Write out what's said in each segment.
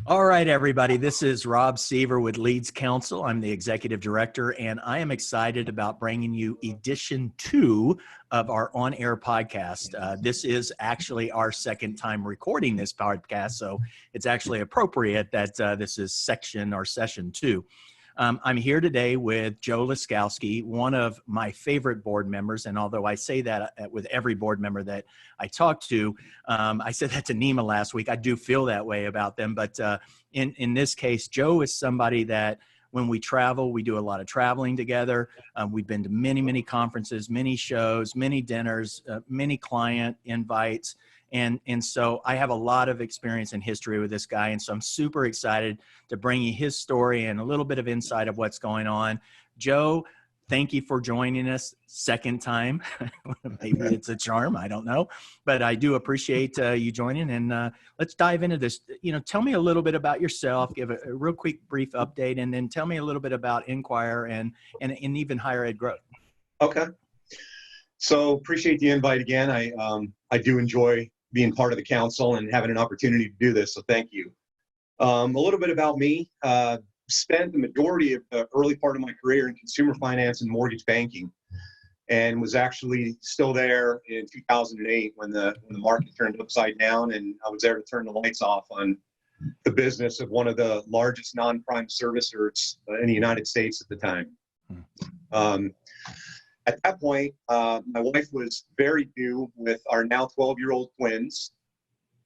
All right, everybody. This is Rob Seaver with LeadsCouncil. I'm the executive director, and I am excited about bringing you edition 2 of our on-air podcast. This is actually our second time recording this podcast, so it's actually appropriate that this is section or session 2. I'm here today with Joe Laskowski, one of my favorite board members. And although I say that with every board member that I talk to, I said that to Nima last week. I do feel that way about them. But in this case, Joe is somebody that when we travel, we do a lot of traveling together. We've been to many, many conferences, many shows, many dinners, many client invites. And so I have a lot of experience and history with this guy. And so I'm super excited to bring you his story and a little bit of insight of what's going on. Joe, thank you for joining us second time. Maybe it's a charm, I don't know. But I do appreciate you joining. And let's dive into this. Tell me a little bit about yourself, give a real quick, brief update, and then tell me a little bit about Inquir and even higher ed growth. Okay. So appreciate the invite again. I do enjoy being part of the council and having an opportunity to do this. So thank you. A little bit about me. Spent the majority of the early part of my career in consumer finance and mortgage banking, and was actually still there in 2008 when the market turned upside down, and I was there to turn the lights off on the business of one of the largest non-prime servicers in the United States at the time. At that point, my wife was very new with our now 12-year-old twins,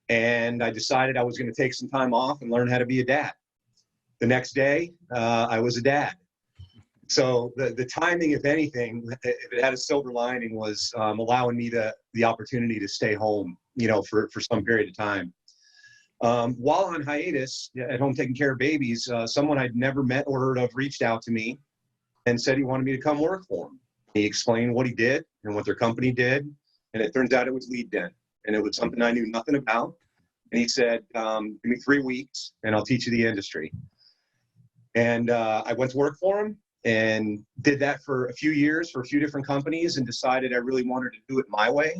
and I decided I was going to take some time off and learn how to be a dad. The next day, I was a dad. So the timing, if anything, if it had a silver lining, was allowing me the opportunity to stay home, for some period of time. While on hiatus, at home taking care of babies, someone I'd never met or heard of reached out to me and said he wanted me to come work for him. He explained what he did and what their company did, and it turns out it was Lead Gen, and it was something I knew nothing about. And he said, give me 3 weeks, and I'll teach you the industry. And I went to work for him and did that for a few years for a few different companies, and decided I really wanted to do it my way.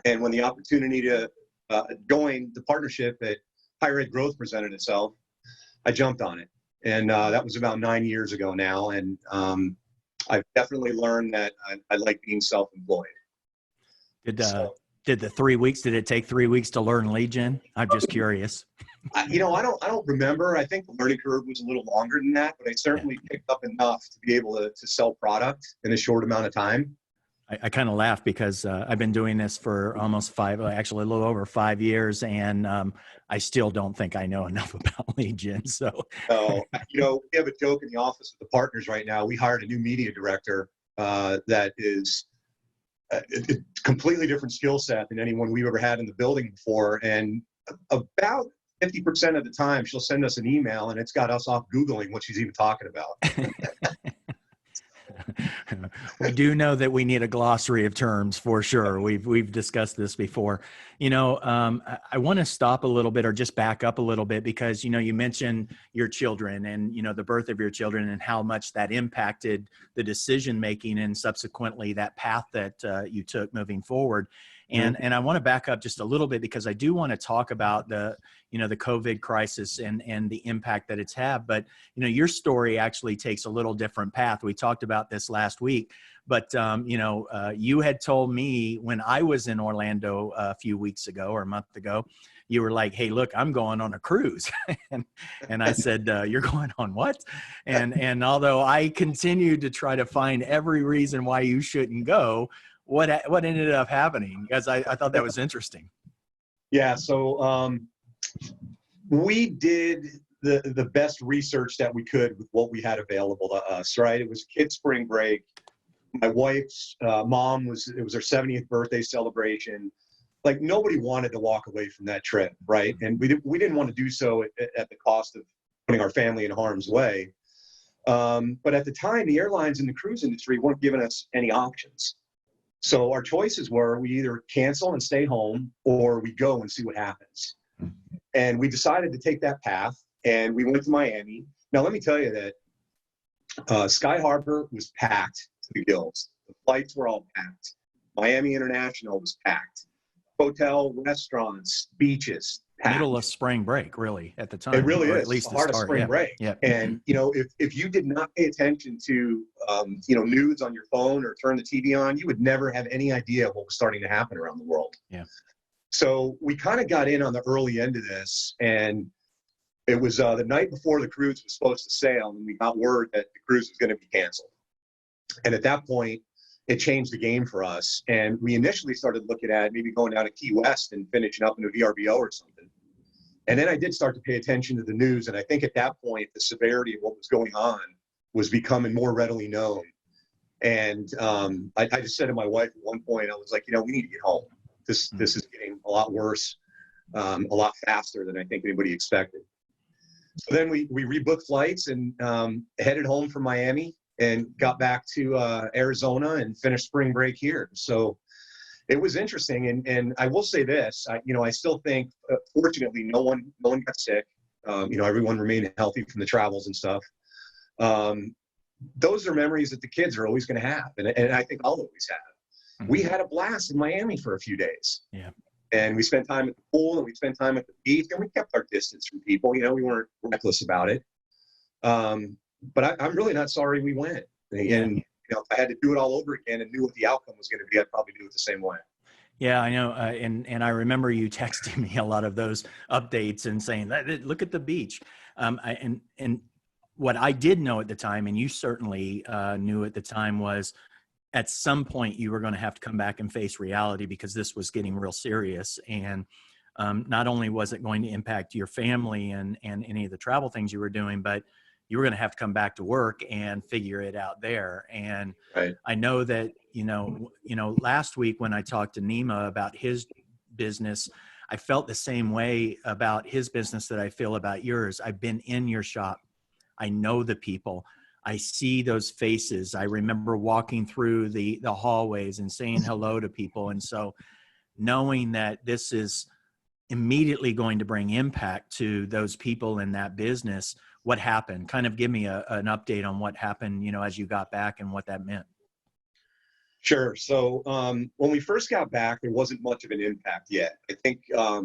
And when the opportunity to join the partnership at Higher Ed Growth presented itself, I jumped on it. And that was about 9 years ago now. And I've definitely learned that I like being self-employed. Did the 3 weeks, did it take 3 weeks to learn Lead Gen? I'm just curious. I don't remember. I think the learning curve was a little longer than that, but I certainly picked up enough to be able to sell product in a short amount of time. I kind of laugh because I've been doing this for almost actually a little over 5 years, and I still don't think I know enough about Lead Gen. So, we have a joke in the office with the partners right now. We hired a new media director that is a completely different skill set than anyone we've ever had in the building before. And about 50% of the time, she'll send us an email, and it's got us off Googling what she's even talking about. We do know that we need a glossary of terms for sure. We've discussed this before. I want to stop a little bit or just back up a little bit because, you mentioned your children and, the birth of your children and how much that impacted the decision-making and subsequently that path that you took moving forward. And I want to back up just a little bit because I do want to talk about the COVID crisis and the impact that it's had. But, your story actually takes a little different path. We talked about this last week, but, you had told me when I was in Orlando a few weeks ago or a month ago, you were like, hey, look, I'm going on a cruise. and I said, you're going on what? And although I continued to try to find every reason why you shouldn't go, what ended up happening? Because I thought that was interesting. Yeah, so we did the best research that we could with what we had available to us, right? It was kid's spring break. My wife's mom it was her 70th birthday celebration. Like nobody wanted to walk away from that trip, right? And we didn't want to do so at the cost of putting our family in harm's way. But at the time, the airlines and the cruise industry weren't giving us any options. So our choices were we either cancel and stay home or we go and see what happens. And we decided to take that path and we went to Miami. Now, let me tell you that Sky Harbor was packed to the gills. The flights were all packed. Miami International was packed. hotel, restaurants, beaches, packed. Middle of spring break, really, at the time. It really or is at least the heart of spring break. Yeah. And, if you did not pay attention to, news on your phone or turn the TV on, you would never have any idea what was starting to happen around the world. Yeah. So we kind of got in on the early end of this, and it was the night before the cruise was supposed to sail, and we got word that the cruise was going to be canceled. And at that point, it changed the game for us. And we initially started looking at maybe going down to Key West and finishing up in a VRBO or something. And then I did start to pay attention to the news. And I think at that point, the severity of what was going on was becoming more readily known. And I just said to my wife at one point, I was like, we need to get home. This is getting a lot worse, a lot faster than I think anybody expected. So then we rebooked flights and headed home from Miami and got back to Arizona and finished spring break here. So it was interesting. And I will say this, I still think, fortunately, no one got sick. Everyone remained healthy from the travels and stuff. Those are memories that the kids are always going to have. And I think I'll always have. Mm-hmm. We had a blast in Miami for a few days. Yeah. And we spent time at the pool and we spent time at the beach, and we kept our distance from people. We weren't reckless about it. But I'm really not sorry we went. And if I had to do it all over again and knew what the outcome was going to be, I'd probably do it the same way. Yeah, I know. And I remember you texting me a lot of those updates and saying, look at the beach. And what I did know at the time, and you certainly knew at the time, was at some point you were going to have to come back and face reality, because this was getting real serious. And not only was it going to impact your family and any of the travel things you were doing, but you were going to have to come back to work and figure it out there. And right. I know that, last week when I talked to Nima about his business, I felt the same way about his business that I feel about yours. I've been in your shop. I know the people. I see those faces. I remember walking through the hallways and saying hello to people. And so knowing that this is immediately going to bring impact to those people in that business, what happened? Kind of give me an update on what happened, as you got back and what that meant. Sure. So when we first got back, there wasn't much of an impact yet. I think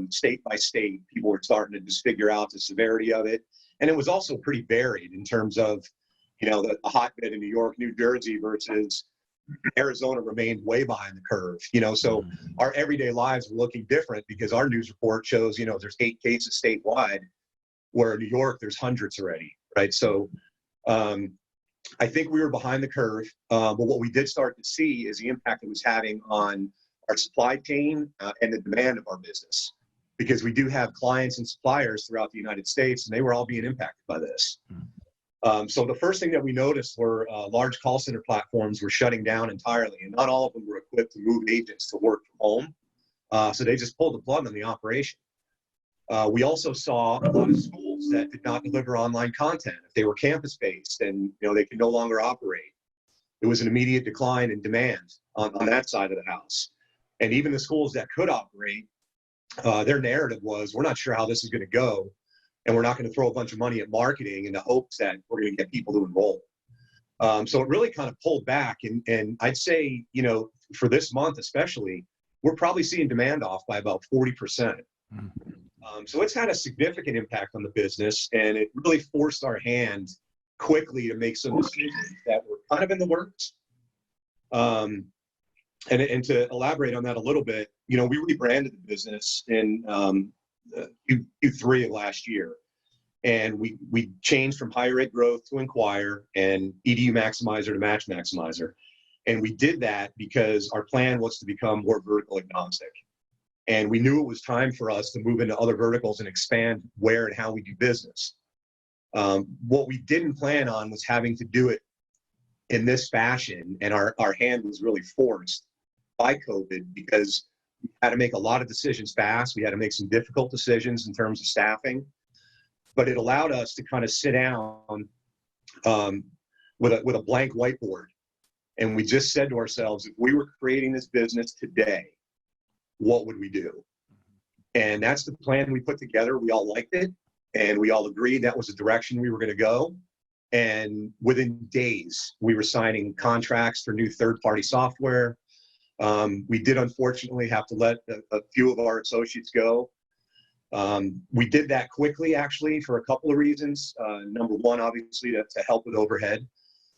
state by state, people were starting to just figure out the severity of it. And it was also pretty varied in terms of, the hotbed in New York, New Jersey versus Arizona remained way behind the curve. So our everyday lives were looking different because our news report shows, there's 8 cases statewide, where in New York, there's hundreds already, right? So I think we were behind the curve, but what we did start to see is the impact it was having on our supply chain and the demand of our business, because we do have clients and suppliers throughout the United States, and they were all being impacted by this. So the first thing that we noticed were large call center platforms were shutting down entirely, and not all of them were equipped to move agents to work from home. So they just pulled the plug on the operation. We also saw a lot of schools that did not deliver online content. If they were campus-based, and they could no longer operate. There was an immediate decline in demand on that side of the house. And even the schools that could operate, their narrative was, we're not sure how this is going to go, and we're not going to throw a bunch of money at marketing in the hopes that we're going to get people to enroll. So it really kind of pulled back. And I'd say, for this month especially, we're probably seeing demand off by about 40%. So it's had a significant impact on the business, and it really forced our hand quickly to make some decisions that were kind of in the works. And to elaborate on that a little bit, we rebranded the business in Q3 of last year, and we changed from higher ed growth to Inquir and EDU Maximizer to Match Maximizer. And we did that because our plan was to become more vertical agnostic. And we knew it was time for us to move into other verticals and expand where and how we do business. What we didn't plan on was having to do it in this fashion, and our hand was really forced by COVID because we had to make a lot of decisions fast. We had to make some difficult decisions in terms of staffing, but it allowed us to kind of sit down with a blank whiteboard. And we just said to ourselves, if we were creating this business today, what would we do? And that's the plan we put together. We all liked it, and we all agreed that was the direction we were going to go. And within days, we were signing contracts for new third-party software. We did unfortunately have to let a few of our associates go. We did that quickly, actually, for a couple of reasons. Number one, obviously, to help with overhead.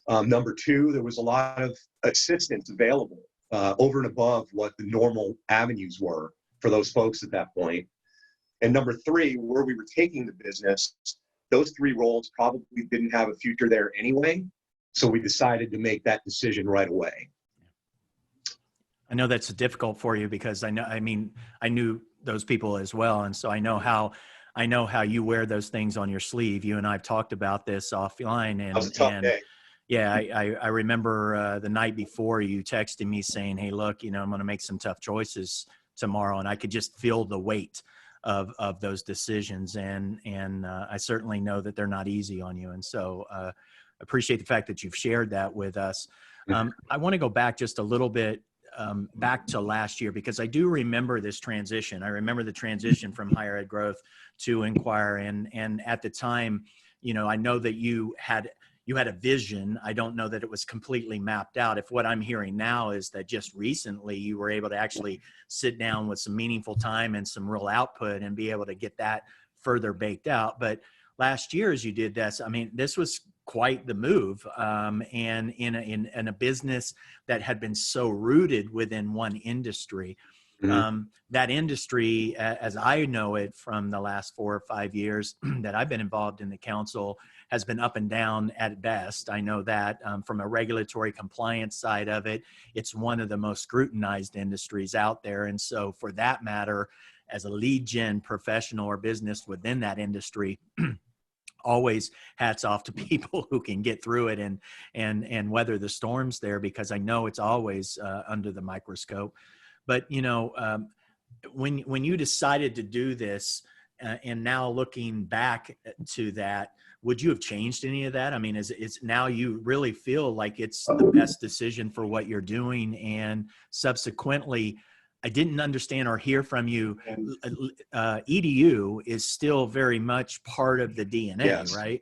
Number two, there was a lot of assistance available over and above what the normal avenues were for those folks at that point. And number three, where we were taking the business, those three roles probably didn't have a future there anyway. So we decided to make that decision right away. I know that's difficult for you because I knew those people as well. And so I know how you wear those things on your sleeve. You and I have talked about this offline, and that was a tough day. Yeah, I remember the night before you texted me saying, "Hey, look, I'm going to make some tough choices tomorrow," and I could just feel the weight of those decisions, and I certainly know that they're not easy on you, and so appreciate the fact that you've shared that with us. I want to go back just a little bit. Back to last year, because I do remember this transition. I remember the transition from higher ed growth to Inquir, and at the time, I know that you had a vision. I don't know that it was completely mapped out. If what I'm hearing now is that just recently you were able to actually sit down with some meaningful time and some real output and be able to get that further baked out. But last year, as you did this, this was quite the move, and in a business that had been so rooted within one industry. That industry, as I know it from the last 4 or 5 years that I've been involved in the council, has been up and down at best. I know that from a regulatory compliance side of it, it's one of the most scrutinized industries out there. And so for that matter, as a lead gen professional or business within that industry, always hats off to people who can get through it and weather the storms there, because I know it's always under the microscope. But, when you decided to do this and now looking back to that, would you have changed any of that? Is now you really feel like it's the best decision for what you're doing? And subsequently, I didn't understand or hear from you. EDU is still very much part of the DNA, yes. Right?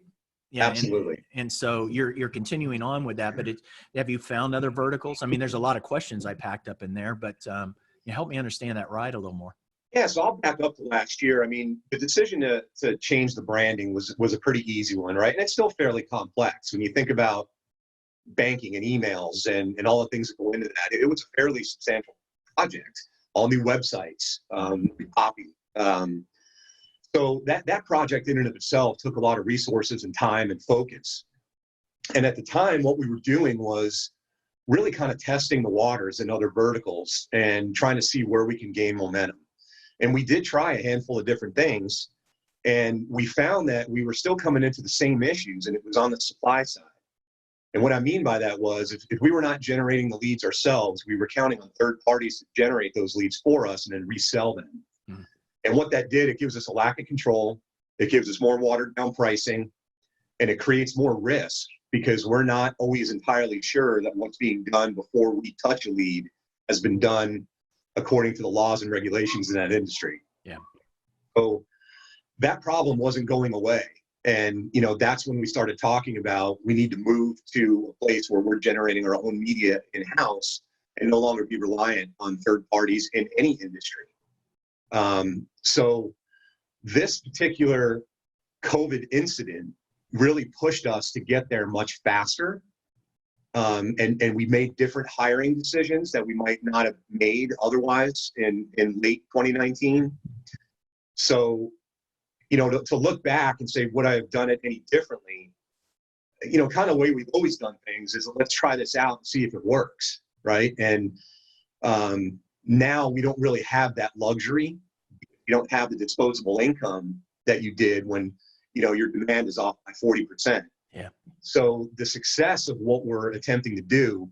Yeah, absolutely. And so you're continuing on with that. But have you found other verticals? There's a lot of questions I packed up in there, but help me understand that right a little more. Yeah, so I'll back up to last year. The decision to change the branding was a pretty easy one, right? And it's still fairly complex when you think about banking and emails and all the things that go into that. It was a fairly substantial project. All new websites, copy. So that project in and of itself took a lot of resources and time and focus. And at the time, what we were doing was really kind of testing the waters in other verticals and trying to see where we can gain momentum. And we did try a handful of different things, and we found that we were still coming into the same issues, and it was on the supply side. And what I mean by that was if we were not generating the leads ourselves, we were counting on third parties to generate those leads for us and then resell them. And what that did, it gives us a lack of control. It gives us more watered down pricing, and it creates more risk because we're not always entirely sure that what's being done before we touch a lead has been done according to the laws and regulations in that industry. Yeah. So that problem wasn't going away. And, that's when we started talking about we need to move to a place where we're generating our own media in-house and no longer be reliant on third parties in any industry. So this particular COVID incident really pushed us to get there much faster. And we made different hiring decisions that we might not have made otherwise in late 2019. So, to look back and say, would I have done it any differently? Kind of the way we've always done things is let's try this out and see if it works, right? And now we don't really have that luxury. You don't have the disposable income that you did when, your demand is off by 40%. Yeah. So the success of what we're attempting to do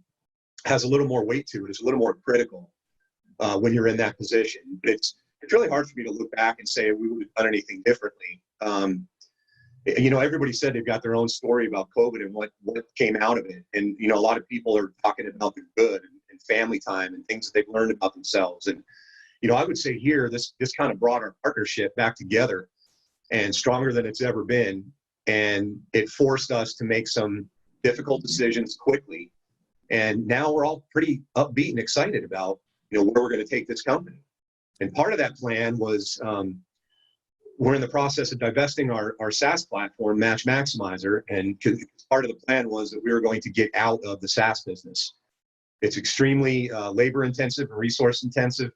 has a little more weight to it. It's a little more critical when you're in that position. But it's really hard for me to look back and say we would have done anything differently. Everybody said they've got their own story about COVID and what came out of it. And, a lot of people are talking about the good and family time and things that they've learned about themselves. And, I would say here, this kind of brought our partnership back together and stronger than it's ever been. And it forced us to make some difficult decisions quickly And now we're all pretty upbeat and excited about, where we're going to take this company. And part of that plan was we're in the process of divesting our SaaS platform, Match Maximizer. And part of the plan was that we were going to get out of the SaaS business. It's extremely labor intensive and resource intensive.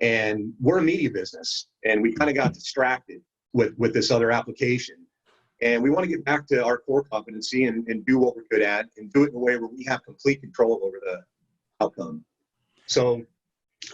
And we're a media business. And we kind of got distracted with this other application. And we want to get back to our core competency and do what we're good at and do it in a way where we have complete control over the outcome. So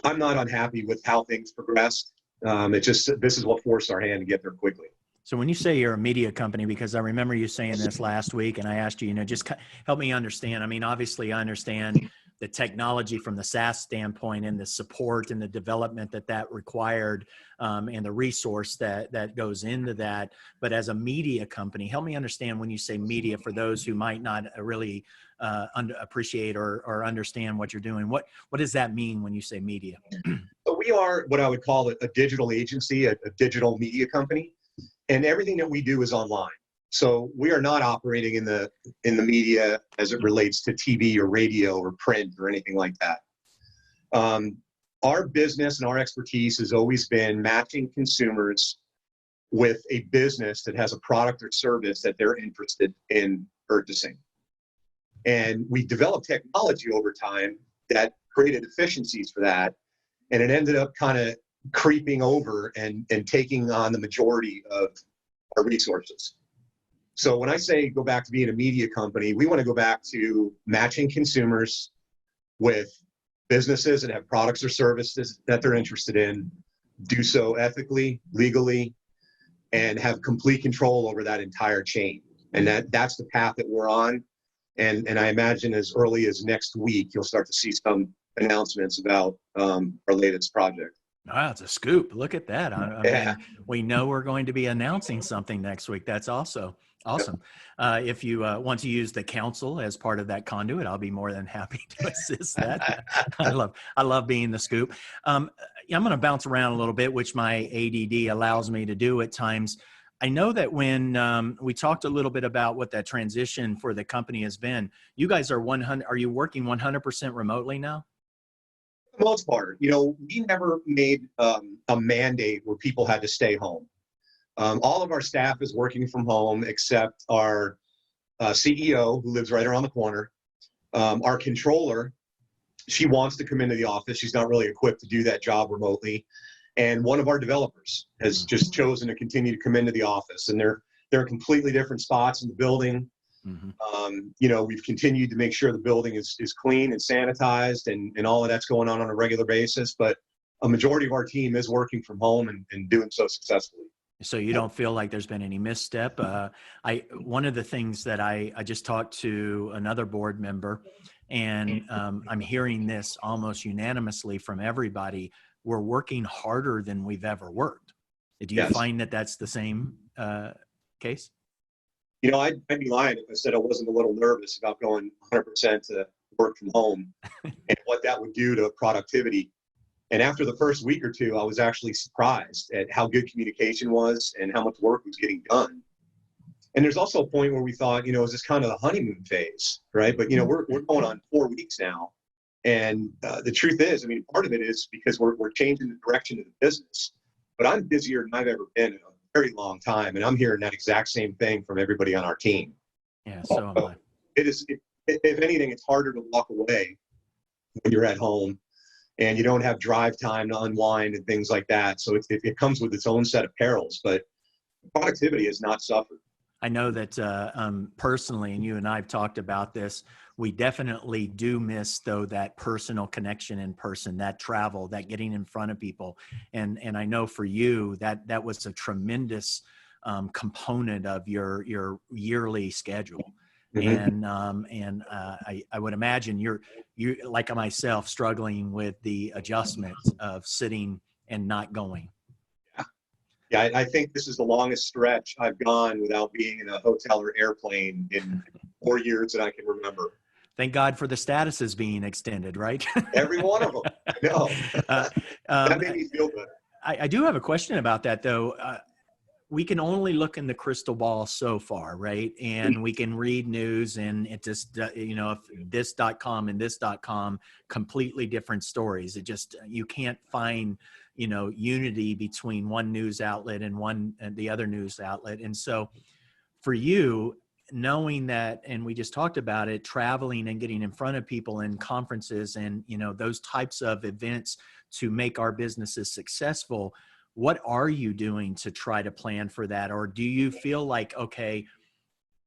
I'm not unhappy with how things progressed. It's just, this is what forced our hand to get there quickly. So when you say you're a media company, because I remember you saying this last week and I asked you, just help me understand. I mean, obviously I understand the technology from the SaaS standpoint and the support and the development that required and the resource that goes into that. But as a media company, help me understand when you say media for those who might not really appreciate or understand what you're doing. What does that mean when you say media? So we are what I would call a digital agency, a digital media company, and everything that we do is online. So we are not operating in the media as it relates to TV or radio or print or anything like that. Our business and our expertise has always been matching consumers with a business that has a product or service that they're interested in purchasing. And we developed technology over time that created efficiencies for that. And it ended up kind of creeping over and taking on the majority of our resources. So when I say go back to being a media company, we want to go back to matching consumers with businesses that have products or services that they're interested in, do so ethically, legally, and have complete control over that entire chain. And that's the path that we're on. And I imagine as early as next week, you'll start to see some announcements about our latest project. Wow, it's a scoop. Look at that. I Yeah. mean, we know we're going to be announcing something next week. That's also awesome. If you want to use the council as part of that conduit, I'll be more than happy to assist that. I love being the scoop. I'm going to bounce around a little bit, which my ADD allows me to do at times. I know that when we talked a little bit about what that transition for the company has been, you guys are you working 100% remotely now? For the most part, we never made a mandate where people had to stay home. All of our staff is working from home except our CEO, who lives right around the corner. Our controller, she wants to come into the office. She's not really equipped to do that job remotely. And one of our developers has just chosen to continue to come into the office. And they're in completely different spots in the building. Mm-hmm. We've continued to make sure the building is clean and sanitized and all of that's going on a regular basis. But a majority of our team is working from home and doing so successfully. So you don't feel like there's been any misstep? One of the things that I just talked to another board member, and I'm hearing this almost unanimously from everybody. We're working harder than we've ever worked. Do you find that that's the same case? I'd be lying if I said I wasn't a little nervous about going 100% to work from home and what that would do to productivity. And after the first week or two, I was actually surprised at how good communication was and how much work was getting done. And there's also a point where we thought, is this kind of the honeymoon phase, right? But, we're going on 4 weeks now. And the truth is, part of it is because we're changing the direction of the business. But I'm busier than I've ever been in a very long time. And I'm hearing that exact same thing from everybody on our team. Yeah, so am I. It is, if anything, it's harder to walk away when you're at home and you don't have drive time to unwind and things like that. So it comes with its own set of perils, but productivity has not suffered. I know that personally, and you and I have talked about this, we definitely do miss, though, that personal connection in person, that travel, that getting in front of people. And I know for you, that was a tremendous component of your yearly schedule. Mm-hmm. And I would imagine you're like myself, struggling with the adjustment of sitting and not going. Yeah, I think this is the longest stretch I've gone without being in a hotel or airplane in 4 years that I can remember. Thank God for the statuses being extended, right? Every one of them. No, that made me feel better. I do have a question about that, though. we can only look in the crystal ball so far, right? And we can read news and it just, if this.com and this.com, completely different stories. It just, you can't find, unity between one news outlet and the other news outlet. And so for you, knowing that, and we just talked about it, traveling and getting in front of people in conferences and, those types of events to make our businesses successful, what are you doing to try to plan for that? Or do you feel like, okay,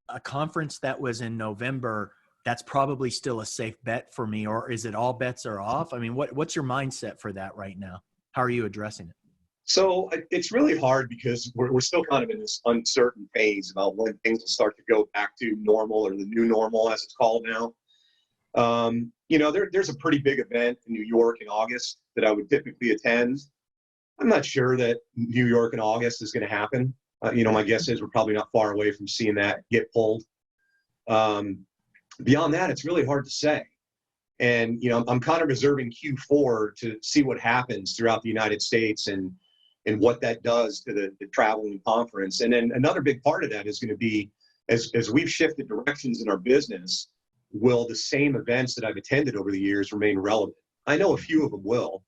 a conference that was in November, that's probably still a safe bet for me? Or is it all bets are off? I mean, what's your mindset for that right now? How are you addressing it? So it's really hard because we're still kind of in this uncertain phase about when things will start to go back to normal, or the new normal as it's called now. There's a pretty big event in New York in August that I would typically attend. I'm not sure that New York in August is going to happen. My guess is we're probably not far away from seeing that get pulled. Beyond that, it's really hard to say. And, I'm kind of reserving Q4 to see what happens throughout the United States and what that does to the traveling conference. And then another big part of that is going to be, as we've shifted directions in our business, will the same events that I've attended over the years remain relevant? I know a few of them will,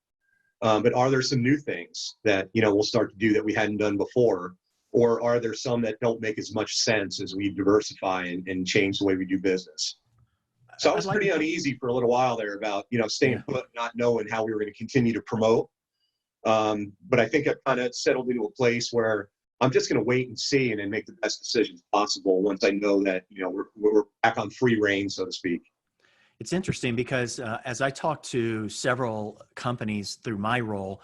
but are there some new things that, we'll start to do that we hadn't done before? Or are there some that don't make as much sense as we diversify and change the way we do business? So I was pretty uneasy for a little while there about, staying put, not knowing how we were going to continue to promote. But I think I've kind of settled into a place where I'm just going to wait and see and then make the best decisions possible once I know that, we're back on free reign, so to speak. It's interesting because as I talk to several companies through my role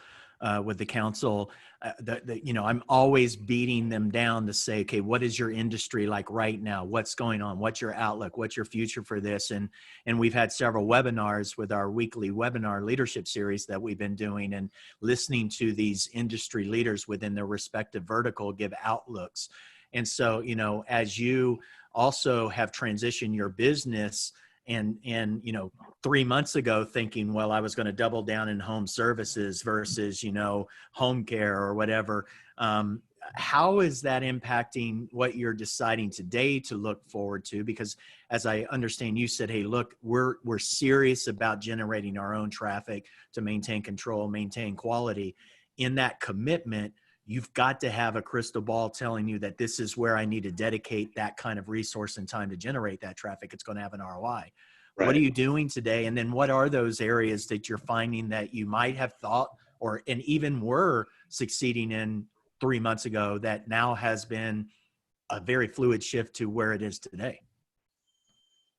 with the council, I'm always beating them down to say, okay, what is your industry like right now? What's going on? What's your outlook? What's your future for this? And we've had several webinars with our weekly webinar leadership series that we've been doing, and listening to these industry leaders within their respective vertical give outlooks. And so, as you also have transitioned your business and 3 months ago thinking, well, I was going to double down in home services versus, home care or whatever. How is that impacting what you're deciding today to look forward to? Because as I understand, you said, hey, look, we're serious about generating our own traffic to maintain control, maintain quality. In that commitment, you've got to have a crystal ball telling you that this is where I need to dedicate that kind of resource and time to generate that traffic. It's going to have an ROI. Right. What are you doing today? And then what are those areas that you're finding that you might have thought and even were succeeding in 3 months ago that now has been a very fluid shift to where it is today?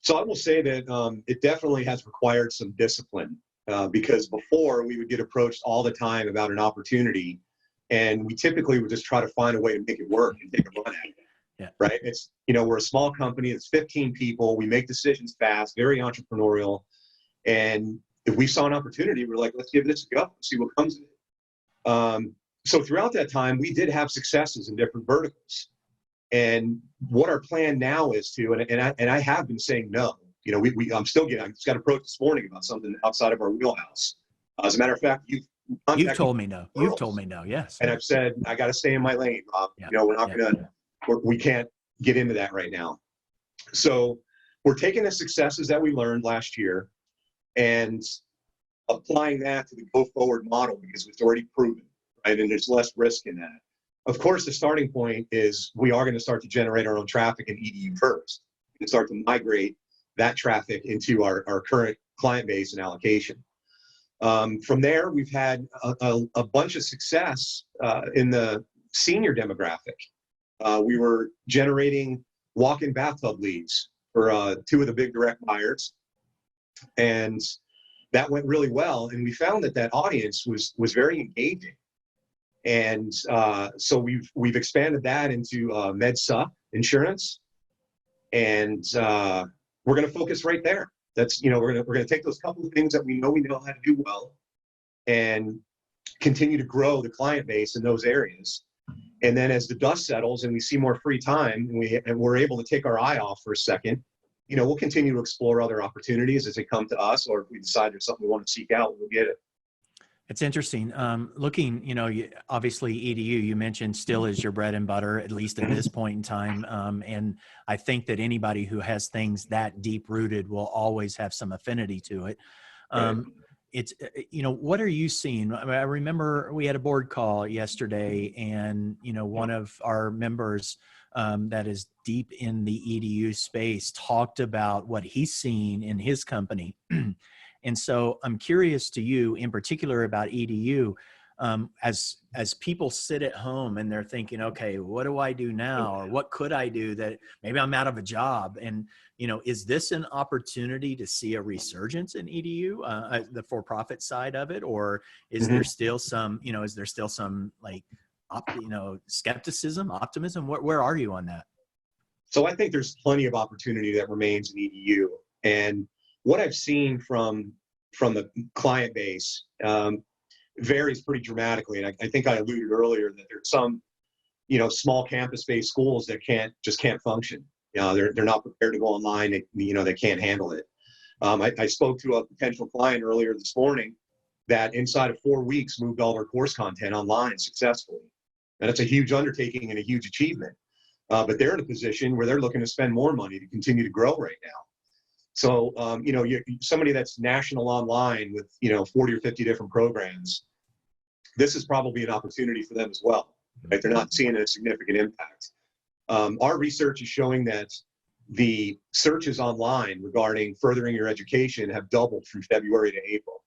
So I will say that it definitely has required some discipline because before we would get approached all the time about an opportunity, and we typically would just try to find a way to make it work and take a run at it. Yeah. Right. It's, we're a small company. It's 15 people. We make decisions fast, very entrepreneurial. And if we saw an opportunity, we're like, let's give this a go, see what comes of it. So throughout that time, we did have successes in different verticals. And what our plan now is to, and I have been saying no, I just got approached this morning about something outside of our wheelhouse. As a matter of fact, you've told me no. You've told me no. Yes. And I've said, I got to stay in my lane, Bob. Yeah. We're not we can't get into that right now. So we're taking the successes that we learned last year and applying that to the go forward model because it's already proven, right? And there's less risk in that. Of course, the starting point is we are going to start to generate our own traffic in EDU first and start to migrate that traffic into our current client base and allocation. From there, we've had a bunch of success in the senior demographic. We were generating walk-in bathtub leads for 2 of the big direct buyers, and that went really well. And we found that audience was very engaging, and so we've expanded that into MedSup insurance, and we're going to focus right there. That's, we're going to take those couple of things that we know how to do well and continue to grow the client base in those areas. And then as the dust settles and we see more free time and we're able to take our eye off for a second, we'll continue to explore other opportunities as they come to us, or if we decide there's something we want to seek out, we'll get it. It's interesting. Looking, obviously EDU, you mentioned still is your bread and butter, at least at this point in time. And I think that anybody who has things that deep rooted will always have some affinity to it. Right. It's, what are you seeing? I remember we had a board call yesterday and, one of our members that is deep in the EDU space talked about what he's seen in his company. And so I'm curious to you in particular about EDU, as people sit at home and they're thinking, okay, what do I do now? Or what could I do that maybe I'm out of a job? And, is this an opportunity to see a resurgence in EDU, the for-profit side of it? Or is there still some, like, skepticism, optimism? Where are you on that? So I think there's plenty of opportunity that remains in EDU. And what I've seen from the client base varies pretty dramatically. And I think I alluded earlier that there's some, small campus-based schools that can't function. They're not prepared to go online. They can't handle it. I spoke to a potential client earlier this morning that inside of 4 weeks moved all their course content online successfully. And it's a huge undertaking and a huge achievement. But they're in a position where they're looking to spend more money to continue to grow right now. So, somebody that's national online with, 40 or 50 different programs, this is probably an opportunity for them as well. Right? They're not seeing a significant impact. Our research is showing that the searches online regarding furthering your education have doubled from February to April.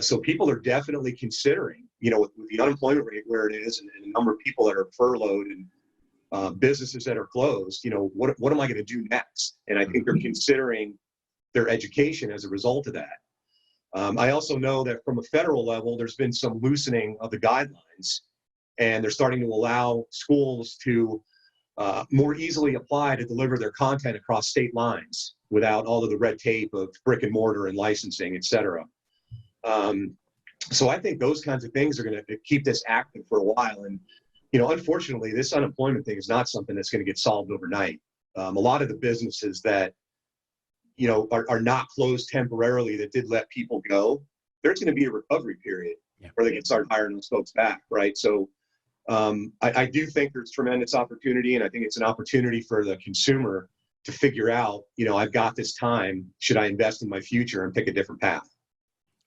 So people are definitely considering, with the unemployment rate where it is and the number of people that are furloughed and businesses that are closed, what am I going to do next? And I think they're considering their education as a result of that. I also know that from a federal level, there's been some loosening of the guidelines, and they're starting to allow schools to more easily apply to deliver their content across state lines without all of the red tape of brick and mortar and licensing, et cetera. So I think those kinds of things are going to keep this active for a while. And unfortunately, this unemployment thing is not something that's going to get solved overnight. A lot of the businesses that, are not closed temporarily that did let people go, there's going to be a recovery period where they can start hiring those folks back, right? So I do think there's tremendous opportunity, and I think it's an opportunity for the consumer to figure out, I've got this time. Should I invest in my future and pick a different path?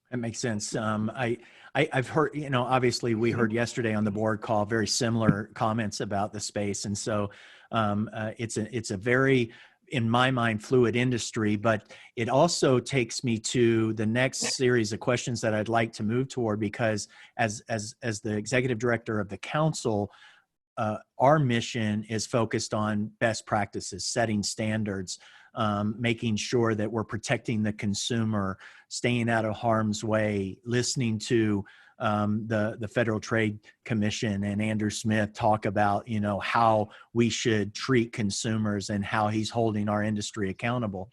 That makes sense. I've heard, obviously we heard yesterday on the board call very similar comments about the space. And so it's a very, in my mind, fluid industry, but it also takes me to the next series of questions that I'd like to move toward, because as the executive director of the council, our mission is focused on best practices, setting standards, making sure that we're protecting the consumer, staying out of harm's way, listening to the Federal Trade Commission and Andrew Smith talk about, how we should treat consumers and how he's holding our industry accountable.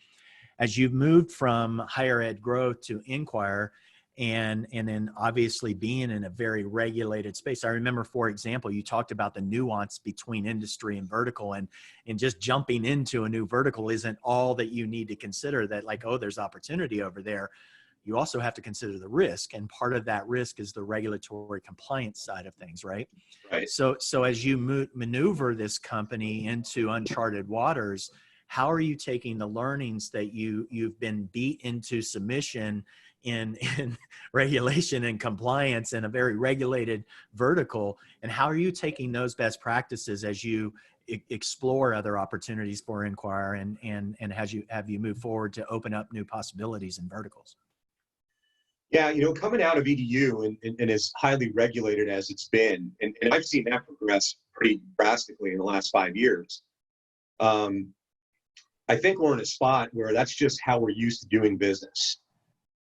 As you've moved from higher ed growth to Inquir, and then obviously being in a very regulated space. I remember, for example, you talked about the nuance between industry and vertical, and just jumping into a new vertical isn't all that you need to consider, that like, oh, there's opportunity over there. You also have to consider the risk, and part of that risk is the regulatory compliance side of things, right? Right. So as you maneuver this company into uncharted waters, how are you taking the learnings that you've been beat into submission in regulation and compliance in a very regulated vertical, and how are you taking those best practices as you explore other opportunities for Inquir and have you move forward to open up new possibilities in verticals? Yeah, coming out of EDU and as highly regulated as it's been, and I've seen that progress pretty drastically in the last 5 years. I think we're in a spot where that's just how we're used to doing business.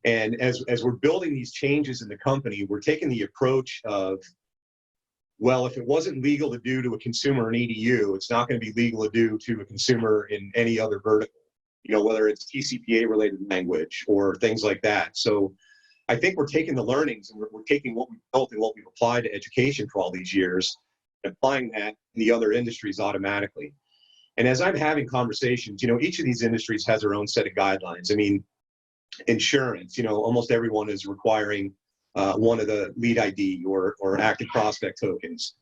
And as we're building these changes in the company, we're taking the approach of, well, if it wasn't legal to do to a consumer in EDU, it's not going to be legal to do to a consumer in any other vertical, whether it's TCPA related language or things like that. So I think we're taking the learnings and we're taking what we've built and what we've applied to education for all these years, and applying that in the other industries automatically. And as I'm having conversations, each of these industries has their own set of guidelines. I mean, insurance, almost everyone is requiring one of the lead ID or active prospect tokens.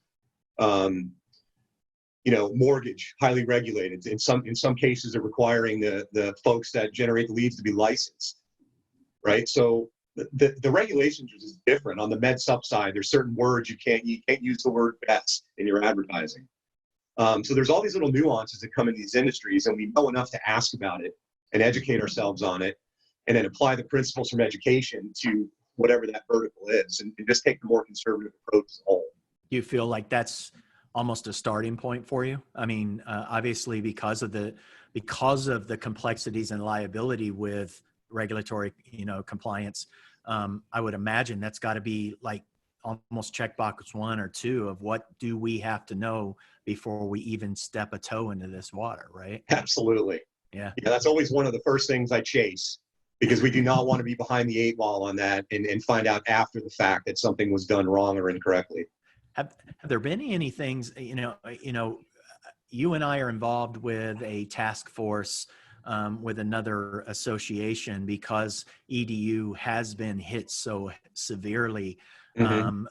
Mortgage, highly regulated. In some cases, they're requiring the folks that generate the leads to be licensed, right? So the regulations are just different. On the med sup side, there's certain words you can't use the word best in your advertising. So there's all these little nuances that come in these industries, and we know enough to ask about it and educate ourselves on it, and then apply the principles from education to whatever that vertical is, and just take the more conservative approach as a whole. Do you feel like that's almost a starting point for you? I mean, obviously because of the complexities and liability with regulatory, compliance, I would imagine that's got to be like almost checkbox 1 or 2 of what do we have to know before we even step a toe into this water, right? Absolutely. Yeah. That's always one of the first things I chase, because we do not want to be behind the 8 ball on that and find out after the fact that something was done wrong or incorrectly. Have there been any things, you and I are involved with a task force with another association because EDU has been hit so severely. And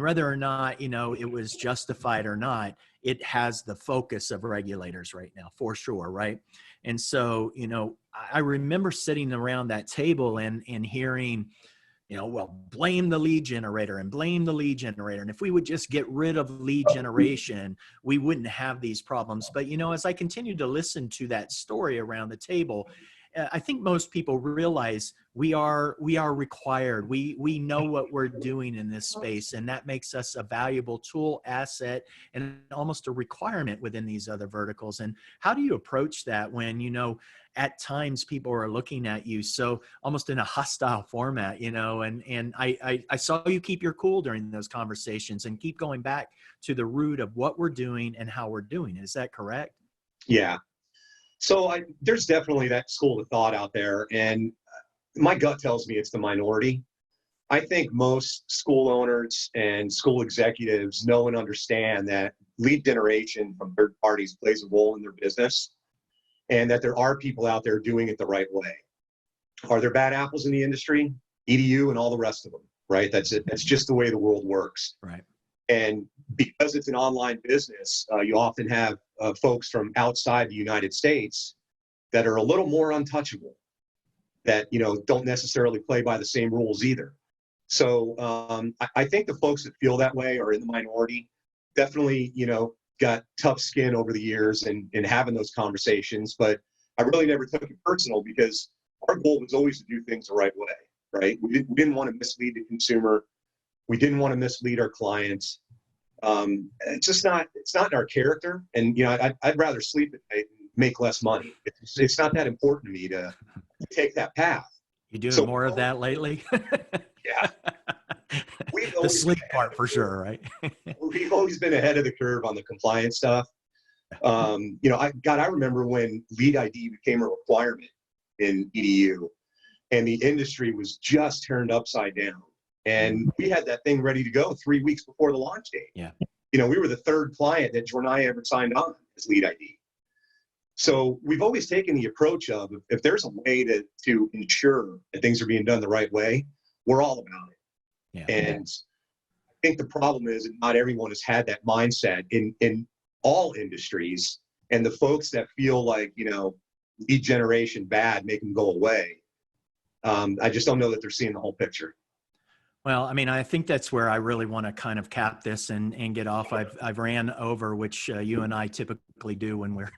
whether or not, it was justified or not, it has the focus of regulators right now, for sure. Right. And so, I remember sitting around that table and hearing, blame the lead generator and blame the lead generator. And if we would just get rid of lead generation, we wouldn't have these problems. But, as I continue to listen to that story around the table, I think most people realize we are required. We know what we're doing in this space, and that makes us a valuable tool, asset, and almost a requirement within these other verticals. And how do you approach that when, at times people are looking at you so almost in a hostile format, and I saw you keep your cool during those conversations and keep going back to the root of what we're doing and how we're doing it. Is that correct? Yeah. So there's definitely that school of thought out there, and my gut tells me it's the minority. I think most school owners and school executives know and understand that lead generation from third parties plays a role in their business, and that there are people out there doing it the right way. Are there bad apples in the industry? EDU and all the rest of them, right? That's it. That's just the way the world works. Right. And because it's an online business, you often have folks from outside the United States that are a little more untouchable, that, don't necessarily play by the same rules either. So I think the folks that feel that way are in the minority. Definitely, got tough skin over the years and having those conversations, but I really never took it personal, because our goal was always to do things the right way, right? We didn't want to mislead the consumer. We didn't want to mislead our clients. It's not in our character. And, I'd rather sleep at night and make less money. It's not that important to me to take that path. You doing more of that lately? Yeah. The sleep part for sure, right? We've always been ahead of the curve on the compliance stuff. I remember when lead ID became a requirement in EDU, and the industry was just turned upside down. And we had that thing ready to go 3 weeks before the launch date. Yeah. We were the third client that Jornaya ever signed on as lead ID. So we've always taken the approach of, if there's a way to ensure that things are being done the right way, we're all about it. Yeah. And I think the problem is that not everyone has had that mindset in all industries. And the folks that feel like, lead generation bad, make them go away. I just don't know that they're seeing the whole picture. Well, I mean, I think that's where I really want to kind of cap this and get off. I've ran over, which you and I typically do when we're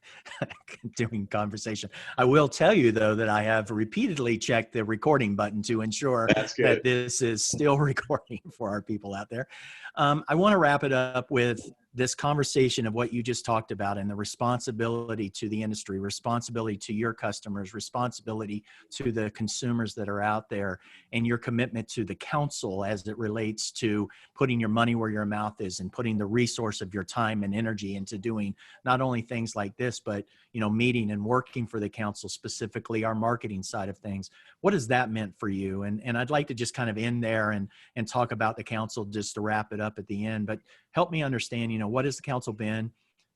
doing conversation. I will tell you, though, that I have repeatedly checked the recording button to ensure that this is still recording for our people out there. I want to wrap it up with this conversation of what you just talked about, and the responsibility to the industry, responsibility to your customers, responsibility to the consumers that are out there, and your commitment to the council as it relates to putting your money where your mouth is and putting the resource of your time and energy into doing not only things like this, but, meeting and working for the council, specifically our marketing side of things. What has that meant for you? And I'd like to just kind of end there and talk about the council just to wrap it up at the end, but help me understand, what has the council been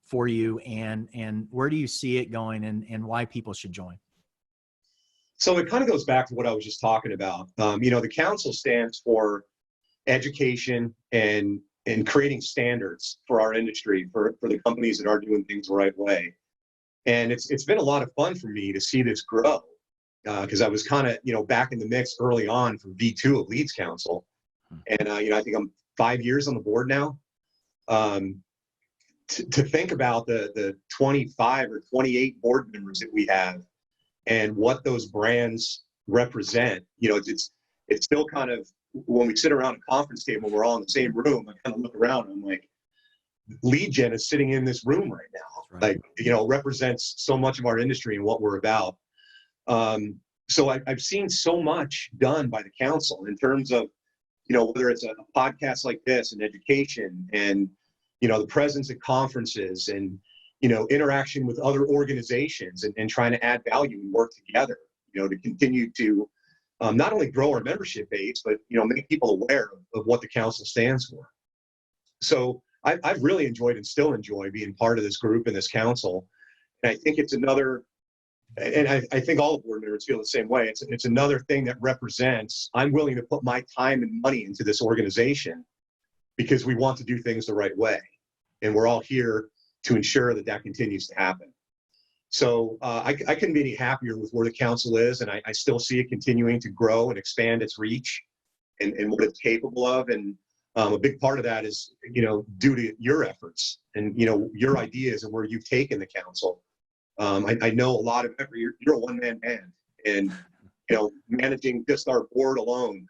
for you, and where do you see it going, and why people should join? So it kind of goes back to what I was just talking about. The council stands for education and creating standards for our industry, for the companies that are doing things the right way. And it's been a lot of fun for me to see this grow, because I was kind of, back in the mix early on for V2 of LeadsCouncil. And, I think I'm 5 years on the board now. To think about the 25 or 28 board members that we have and what those brands represent, it's still kind of, when we sit around a conference table, we're all in the same room, I kind of look around and I'm like, lead gen is sitting in this room right now. Right. Like, represents so much of our industry and what we're about. So I've seen so much done by the council in terms of, whether it's a podcast like this and education and, the presence at conferences and, interaction with other organizations and trying to add value and work together, to continue to not only grow our membership base, but, make people aware of what the council stands for. So I've really enjoyed and still enjoy being part of this group and this council. And I think it's another, and I think all the board members feel the same way. It's another thing that represents, I'm willing to put my time and money into this organization because we want to do things the right way. And we're all here to ensure that that continues to happen. So I couldn't be any happier with where the council is. And I still see it continuing to grow and expand its reach and what it's capable of. And a big part of that is, due to your efforts and, your ideas and where you've taken the council. I know a lot of it. You're a one-man band, and, managing just our board alone,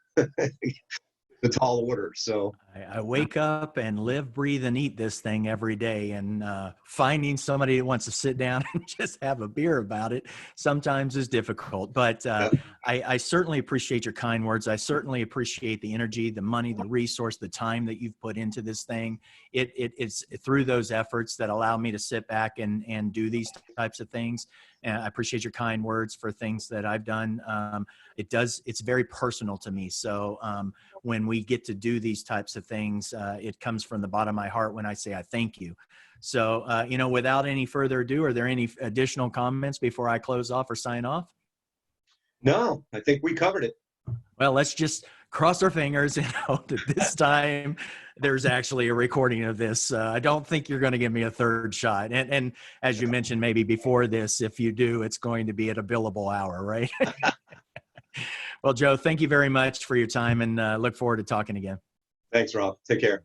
the tall order. So I wake up and live, breathe, and eat this thing every day. And finding somebody that wants to sit down and just have a beer about it sometimes is difficult. But I certainly appreciate your kind words. I certainly appreciate the energy, the money, the resource, the time that you've put into this thing. It's through those efforts that allow me to sit back and do these types of things. And I appreciate your kind words for things that I've done. It's very personal to me. So when we get to do these types of things, it comes from the bottom of my heart when I say I thank you. So, without any further ado, are there any additional comments before I close off or sign off? No, I think we covered it. Well, let's just cross our fingers and hope that this time there's actually a recording of this. I don't think you're going to give me a third shot. And as you mentioned, maybe before this, if you do, it's going to be at a billable hour, right? Well, Joe, thank you very much for your time, and look forward to talking again. Thanks, Rob. Take care.